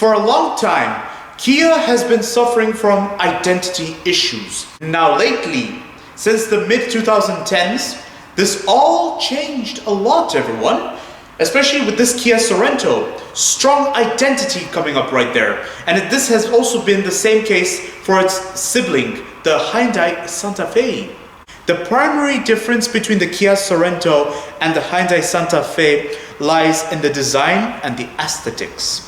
For a long time, Kia has been suffering from identity issues. Now lately, since the mid-2010s, this all changed a lot, everyone. Especially with this Kia Sorento. Strong identity coming up right there. And this has also been the same case for its sibling, the Hyundai Santa Fe. The primary difference between the Kia Sorento and the Hyundai Santa Fe lies in the design and the aesthetics.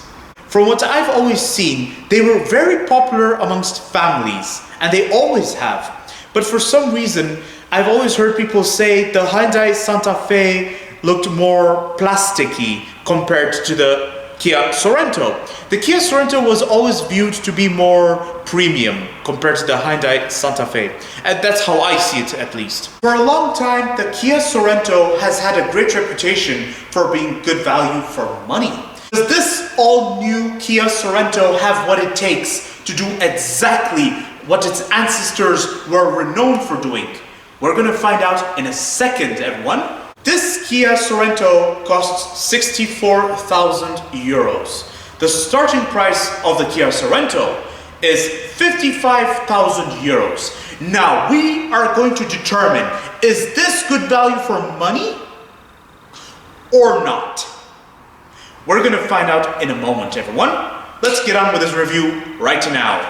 From what I've always seen, they were very popular amongst families, and they always have. But for some reason, I've always heard people say the Hyundai Santa Fe looked more plasticky compared to the Kia Sorento. The Kia Sorento was always viewed to be more premium compared to the Hyundai Santa Fe. And that's how I see it, at least. For a long time, the Kia Sorento has had a great reputation for being good value for money. Does this all-new Kia Sorento have what it takes to do exactly what its ancestors were renowned for doing? We're gonna find out in a second, everyone. This Kia Sorento costs 64,000 euros. The starting price of the Kia Sorento is 55,000 euros. Now we are going to determine, is this good value for money or not? We're going to find out in a moment, everyone. Let's get on with this review right now.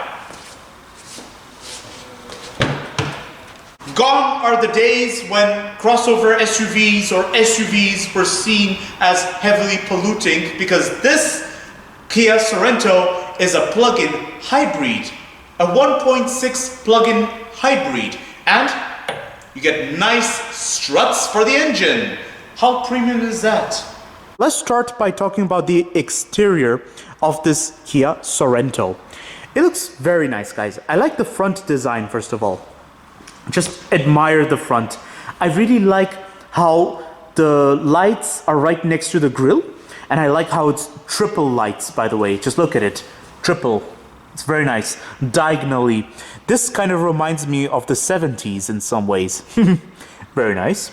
Gone are the days when crossover SUVs or SUVs were seen as heavily polluting, because this Kia Sorento is a plug-in hybrid, a 1.6 plug-in hybrid, and you get nice struts for the engine. How premium is that? Let's start by talking about the exterior of this Kia Sorento. It looks very nice, guys. I like the front design, first of all. Just admire the front. I really like how the lights are right next to the grille, and I like how it's triple lights, by the way. Just look at it. Triple. It's very nice. Diagonally. This kind of reminds me of the 70s in some ways. Very nice.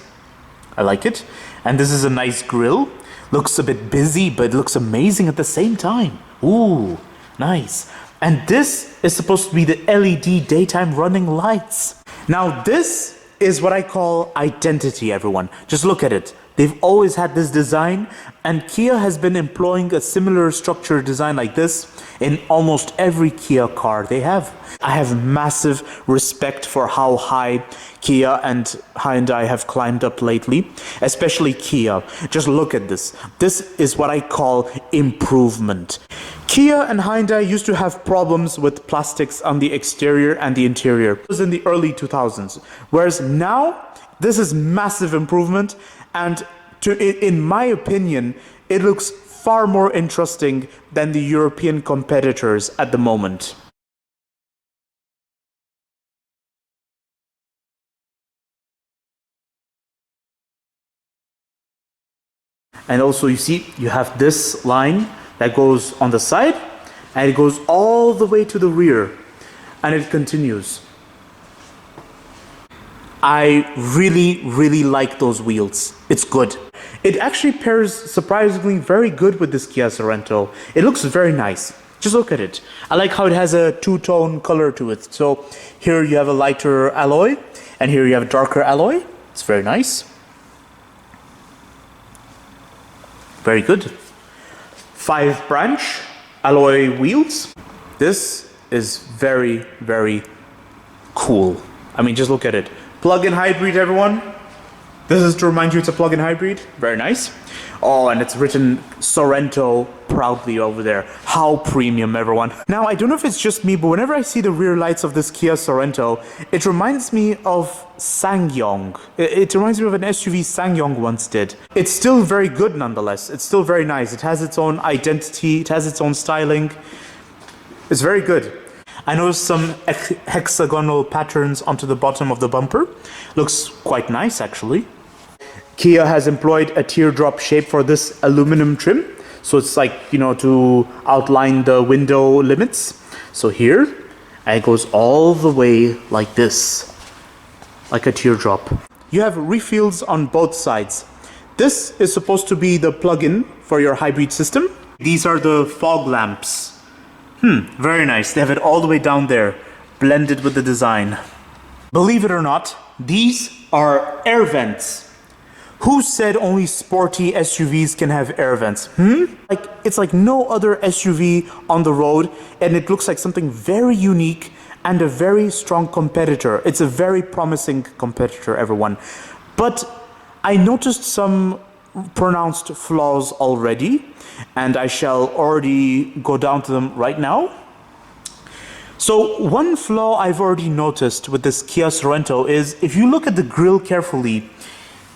I like it. And this is a nice grille. Looks a bit busy, but looks amazing at the same time. Ooh, nice. And this is supposed to be the LED daytime running lights. Now this is what I call identity, everyone. Just look at it. They've always had this design, and Kia has been employing a similar structure design like this in almost every Kia car they have. I have massive respect for how high Kia and Hyundai have climbed up lately, especially Kia. Just look at this. This is what I call improvement. Kia and Hyundai used to have problems with plastics on the exterior and the interior. It was in the early 2000s. Whereas now, this is massive improvement, and in my opinion, it looks far more interesting than the European competitors at the moment. And also you see, you have this line that goes on the side, and it goes all the way to the rear, and it continues. I really like those wheels. It's good. It actually pairs surprisingly very good with this Kia Sorento. It looks very nice. Just look at it. I like how it has a two-tone color to it. So here you have a lighter alloy, and here you have a darker alloy. It's very nice. Very good. 5-branch alloy wheels. This is very cool. I mean, just look at it. Plug-in hybrid, everyone. This is to remind you it's a plug-in hybrid. Very nice. Oh, and it's written Sorento proudly over there. How premium, everyone. Now, I don't know if it's just me, but whenever I see the rear lights of this Kia Sorento, it reminds me of SsangYong. It reminds me of an SUV SsangYong once did. It's still very good nonetheless. It's still very nice. It has its own identity. It has its own styling. It's very good. I noticed some hexagonal patterns onto the bottom of the bumper. Looks quite nice, actually. Kia has employed a teardrop shape for this aluminum trim. So it's like, you know, to outline the window limits. So here, and it goes all the way like this, like a teardrop. You have refills on both sides. This is supposed to be the plug-in for your hybrid system. These are the fog lamps Very nice. They have it all the way down there, blended with the design. Believe it or not, these are air vents. Who said only sporty SUVs can have air vents? Like, it's like no other SUV on the road, and it looks like something very unique and a very strong competitor. It's a very promising competitor, everyone. But I noticed some pronounced flaws already, and I shall already go down to them right now. So one flaw I've already noticed with this Kia Sorento is, if you look at the grille carefully,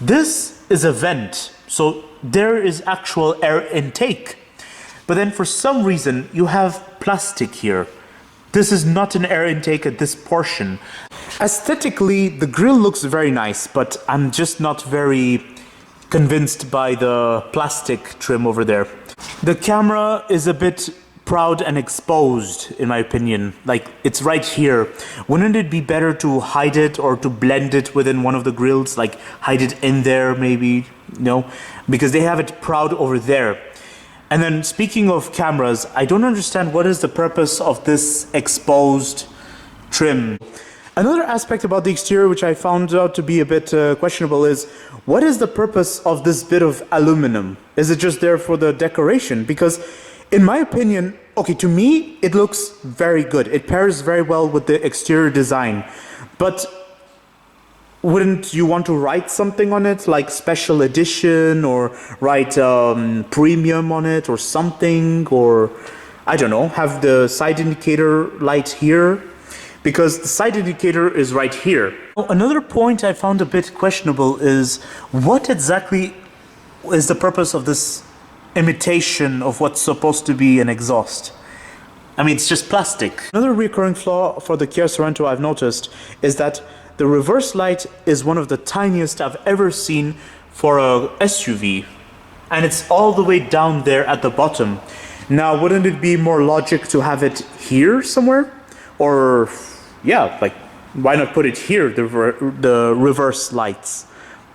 this is a vent, so there is actual air intake. But then for some reason, you have plastic here. This is not an air intake at this portion. Aesthetically, the grille looks very nice, but I'm just not very convinced by the plastic trim over there. The camera is a bit proud and exposed, in my opinion. Like, it's right here. Wouldn't it be better to hide it or to blend it within one of the grills? Like, hide it in there, maybe? No? Because they have it proud over there. And then, speaking of cameras, I don't understand what is the purpose of this exposed trim. Another aspect about the exterior which I found out to be a bit questionable is, what is the purpose of this bit of aluminum? Is it just there for the decoration? Because in my opinion, okay, to me, it looks very good. It pairs very well with the exterior design. But wouldn't you want to write something on it, like special edition, or write premium on it or something? Or, I don't know, have the side indicator light here? Because the side indicator is right here. Another point I found a bit questionable is, what exactly is the purpose of this imitation of what's supposed to be an exhaust? I mean, it's just plastic. Another recurring flaw for the Kia Sorento I've noticed is that the reverse light is one of the tiniest I've ever seen for a SUV. And it's all the way down there at the bottom. Now, wouldn't it be more logic to have it here somewhere? Or, yeah, like, why not put it here, the reverse lights?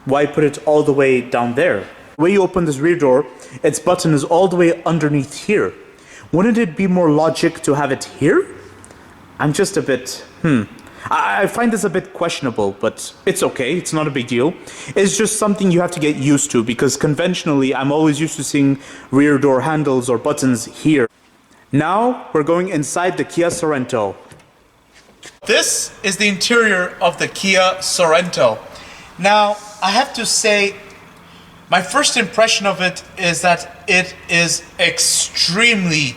Why put it all the way down there? The way you open this rear door, its button is all the way underneath here. Wouldn't it be more logic to have it here? I'm just a bit, I find this a bit questionable, but it's okay. It's not a big deal. It's just something you have to get used to, because conventionally, I'm always used to seeing rear door handles or buttons here. Now, we're going inside the Kia Sorento. This is the interior of the Kia Sorento. Now, I have to say, my first impression of it is that it is extremely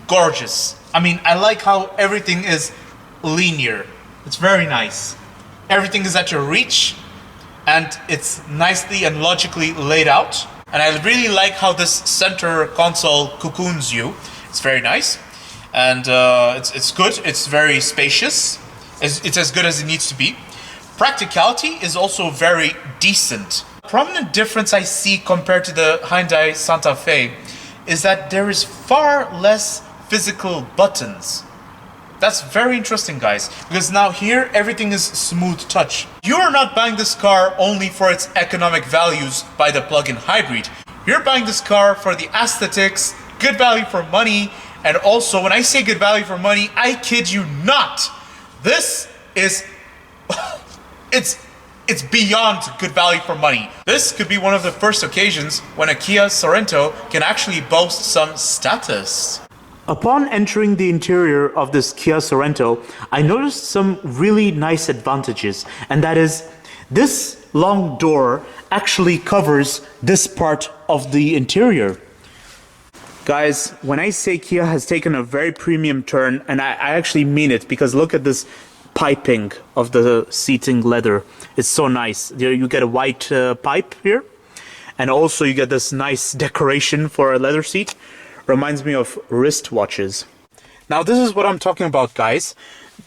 gorgeous. I mean, I like how everything is linear. It's very nice. Everything is at your reach, and it's nicely and logically laid out. And I really like how this center console cocoons you. It's very nice, and it's good. It's very spacious. It's as good as it needs to be. Practicality is also very decent. A prominent difference I see compared to the Hyundai Santa Fe is that there is far less physical buttons. That's very interesting, guys, because now here everything is smooth touch. You are not buying this car only for its economic values by the plug-in hybrid. You're buying this car for the aesthetics, good value for money, and also when I say good value for money, I kid you not. This is, it's beyond good value for money. This could be one of the first occasions when a Kia Sorento can actually boast some status. Upon entering the interior of this Kia Sorento, I noticed some really nice advantages, and that is, this long door actually covers this part of the interior. Guys, when I say Kia has taken a very premium turn, and I actually mean it, because look at this piping of the seating leather. It's so nice. You get a white pipe here, and also you get this nice decoration for a leather seat. Reminds me of wristwatches. Now this is what I'm talking about, guys.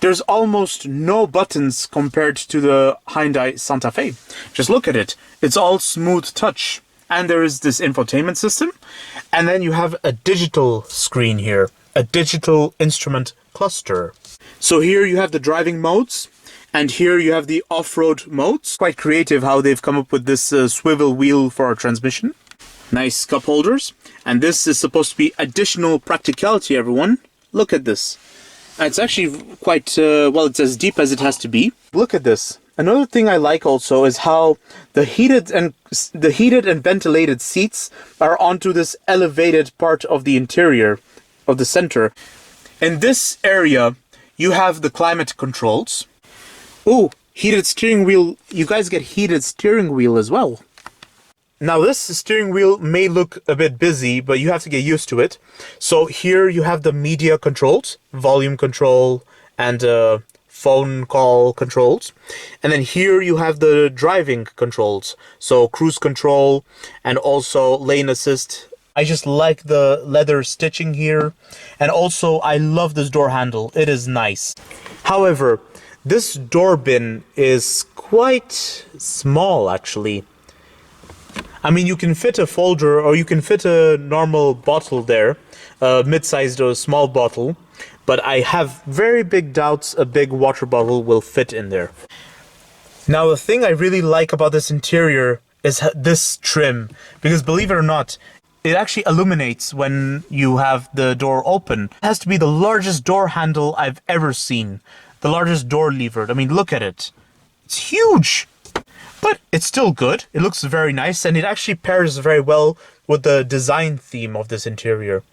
There's almost no buttons compared to the Hyundai Santa Fe. Just look at it. It's all smooth touch. And there is this infotainment system. And then you have a digital screen here. A digital instrument cluster. So here you have the driving modes. And here you have the off-road modes. Quite creative how they've come up with this swivel wheel for our transmission. Nice cup holders. And this is supposed to be additional practicality, everyone. Look at this. It's actually quite, well, it's as deep as it has to be. Look at this. Another thing I like also is how the heated and ventilated seats are onto this elevated part of the interior of the center. In this area, you have the climate controls. Oh, heated steering wheel. You guys get heated steering wheel as well. Now this steering wheel may look a bit busy, but you have to get used to it. So here you have the media controls, volume control, and phone call controls. And then here you have the driving controls. So cruise control and also lane assist. I just like the leather stitching here. And also I love this door handle. It is nice. However, this door bin is quite small actually. I mean, you can fit a folder or you can fit a normal bottle there, a mid-sized or small bottle, but I have very big doubts a big water bottle will fit in there. Now, the thing I really like about this interior is this trim, because believe it or not, it actually illuminates when you have the door open. It has to be the largest door handle I've ever seen, the largest door lever. I mean, look at it. It's huge. But it's still good. It looks very nice, and it actually pairs very well with the design theme of this interior.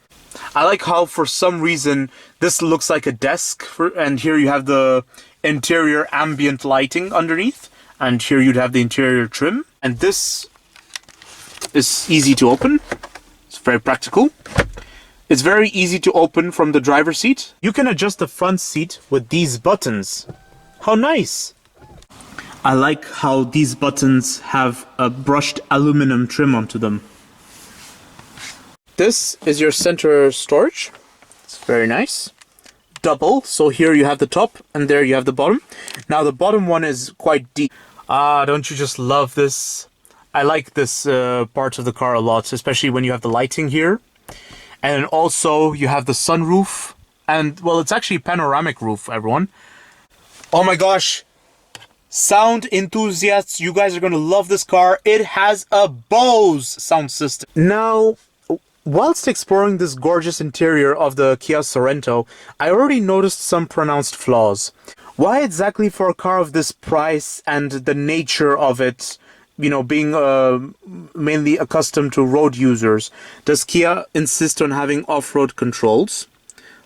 I like how for some reason this looks like a desk, and here you have the interior ambient lighting underneath, and here you'd have the interior trim. And this is easy to open. It's very practical. It's very easy to open from the driver's seat. You can adjust the front seat with these buttons. How nice! I like how these buttons have a brushed aluminum trim onto them. This is your center storage. It's very nice. Double, so here you have the top and there you have the bottom. Now the bottom one is quite deep. Don't you just love this? I like this part of the car a lot, especially when you have the lighting here. And also you have the sunroof. And, well, it's actually a panoramic roof, everyone. Oh my gosh! Sound enthusiasts, you guys are going to love this car. It has a Bose sound system. Now, whilst exploring this gorgeous interior of the Kia Sorento, I already noticed some pronounced flaws. Why exactly for a car of this price and the nature of it, you know, being mainly accustomed to road users, does Kia insist on having off-road controls?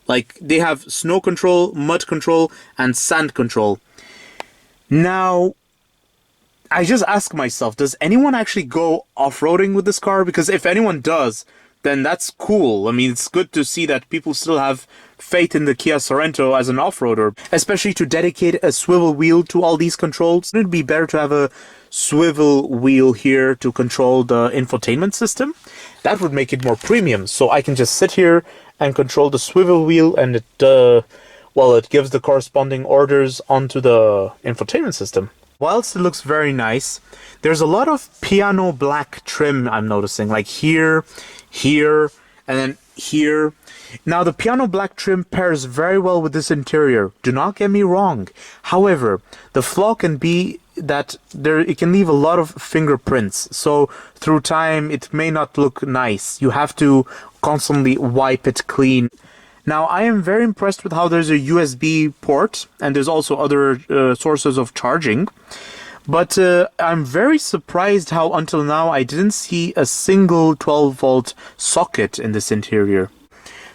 Like, they have snow control, mud control, and sand control. Now, I just ask myself, does anyone actually go off-roading with this car? Because if anyone does, then that's cool. I mean, it's good to see that people still have faith in the Kia Sorento as an off-roader, especially to dedicate a swivel wheel to all these controls. Wouldn't it be better to have a swivel wheel here to control the infotainment system? That would make it more premium, so I can just sit here and control the swivel wheel, and it well, it gives the corresponding orders onto the infotainment system. Whilst it looks very nice, there's a lot of piano black trim I'm noticing, like here, here, and then here. Now, the piano black trim pairs very well with this interior. Do not get me wrong. However, the flaw can be that it can leave a lot of fingerprints. So through time, it may not look nice. You have to constantly wipe it clean. Now, I am very impressed with how there's a USB port, and there's also other sources of charging. But I'm very surprised how until now I didn't see a single 12-volt socket in this interior.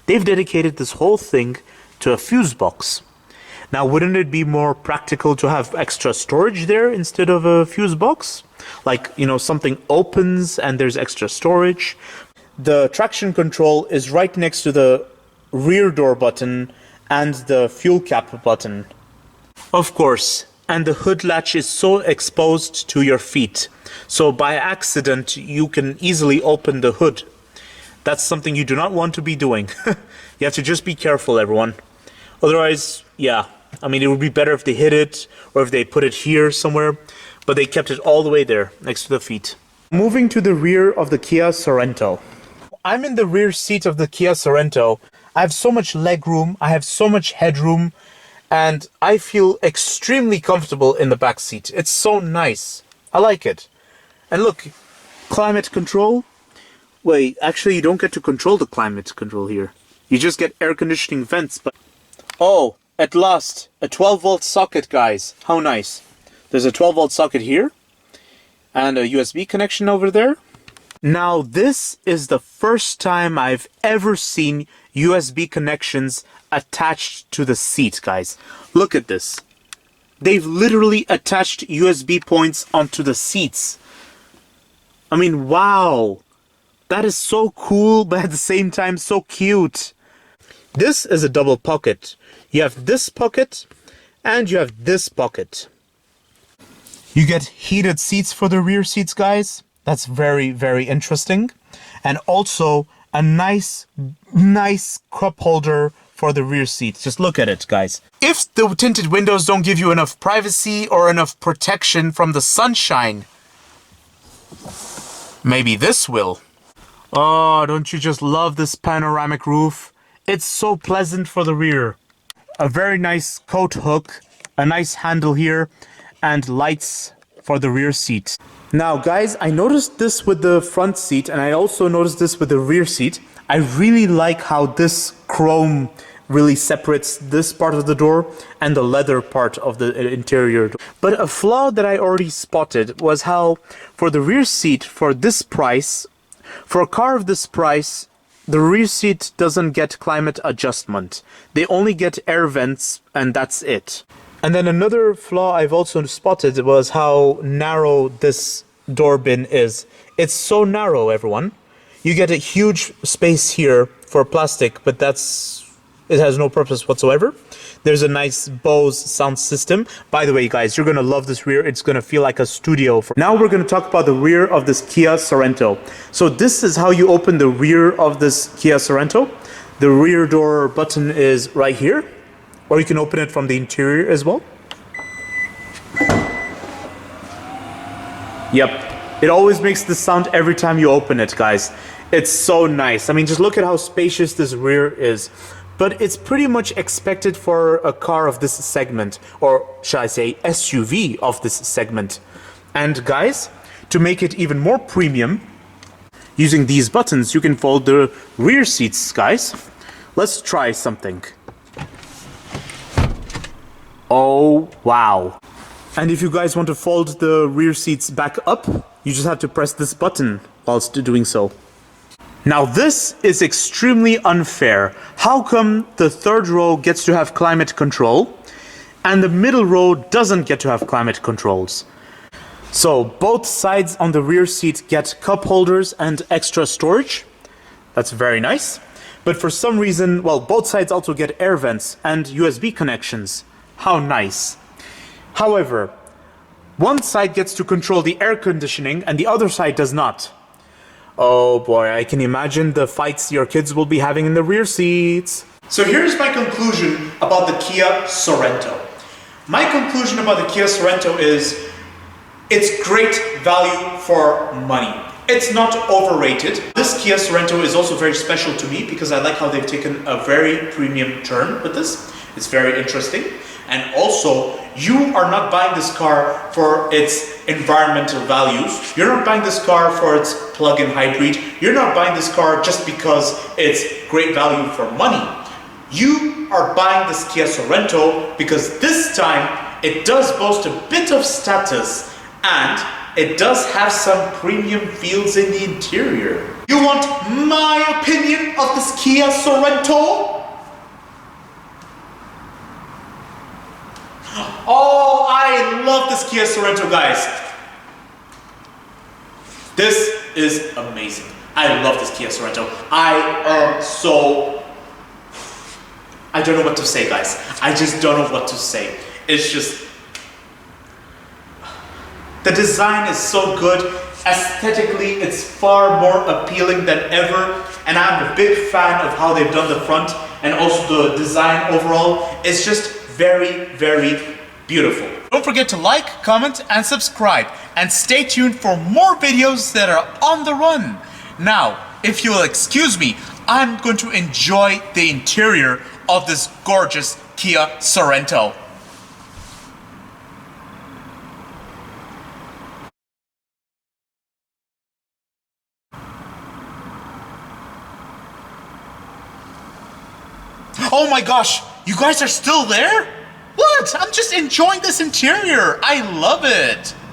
They've dedicated this whole thing to a fuse box. Now, wouldn't it be more practical to have extra storage there instead of a fuse box? Like, you know, something opens and there's extra storage. The traction control is right next to the rear door button and the fuel cap button. Of course, and the hood latch is so exposed to your feet, so by accident you can easily open the hood. That's something you do not want to be doing. You have to just be careful, everyone. Otherwise, yeah, I mean, it would be better if they hid it or if they put it here somewhere, but they kept it all the way there next to the feet. Moving to the rear of the Kia Sorento. I'm in the rear seat of the Kia Sorento. I have so much leg room, I have so much headroom, and I feel extremely comfortable in the back seat. It's so nice. I like it. And look, climate control. Wait, actually you don't get to control the climate control here. You just get air conditioning vents, but... Oh, at last, a 12-volt socket, guys. How nice. There's a 12-volt socket here, and a USB connection over there. Now, this is the first time I've ever seen USB connections attached to the seat, guys. Look at this. They've literally attached USB points onto the seats. I mean, wow. That is so cool, but at the same time, so cute. This is a double pocket. You have this pocket, and you have this pocket. You get heated seats for the rear seats, guys. That's very, very interesting. And also a nice cup holder for the rear seat. Just look at it, guys. If the tinted windows don't give you enough privacy or enough protection from the sunshine, maybe this will. Oh, don't you just love this panoramic roof? It's so pleasant for the rear. A very nice coat hook, a nice handle here, and lights for the rear seat. Now, guys, I noticed this with the front seat, and I also noticed this with the rear seat. I really like how this chrome really separates this part of the door and the leather part of the interior. But a flaw that I already spotted was how, for the rear seat, for this price, for a car of this price, the rear seat doesn't get climate adjustment. They only get air vents, and that's it. And then another flaw I've also spotted was how narrow this door bin is. It's so narrow, everyone. You get a huge space here for plastic, but it has no purpose whatsoever. There's a nice Bose sound system. By the way, guys, you're going to love this rear. It's going to feel like a studio. Now we're going to talk about the rear of this Kia Sorento. So this is how you open the rear of this Kia Sorento. The rear door button is right here. Or you can open it from the interior as well. Yep. It always makes this sound every time you open it, guys. It's so nice. I mean, just look at how spacious this rear is. But it's pretty much expected for a car of this segment, or shall I say SUV of this segment. And guys, to make it even more premium, using these buttons, you can fold the rear seats, guys. Let's try something. Oh, wow. And if you guys want to fold the rear seats back up, you just have to press this button whilst doing so. Now this is extremely unfair. How come the third row gets to have climate control and the middle row doesn't get to have climate controls? So both sides on the rear seat get cup holders and extra storage. That's very nice. But for some reason, well, both sides also get air vents and USB connections. How nice. However, one side gets to control the air conditioning and the other side does not. Oh boy, I can imagine the fights your kids will be having in the rear seats. So here's my conclusion about the Kia Sorento. My conclusion about the Kia Sorento is it's great value for money. It's not overrated. This Kia Sorento is also very special to me because I like how they've taken a very premium turn with this. It's very interesting. And also, you are not buying this car for its environmental values. You're not buying this car for its plug-in hybrid. You're not buying this car just because it's great value for money. You are buying this Kia Sorento because this time it does boast a bit of status and it does have some premium feels in the interior. You want my opinion of this Kia Sorento? Oh, I love this Kia Sorento, guys. This is amazing. I love this Kia Sorento. I don't know what to say, guys. I just don't know what to say. It's just... the design is so good. Aesthetically, it's far more appealing than ever. And I'm a big fan of how they've done the front and also the design overall. It's just very, very beautiful. Don't forget to like, comment, and subscribe. And stay tuned for more videos that are on the run. Now, if you'll excuse me, I'm going to enjoy the interior of this gorgeous Kia Sorento. Oh my gosh, you guys are still there? What? I'm just enjoying this interior. I love it.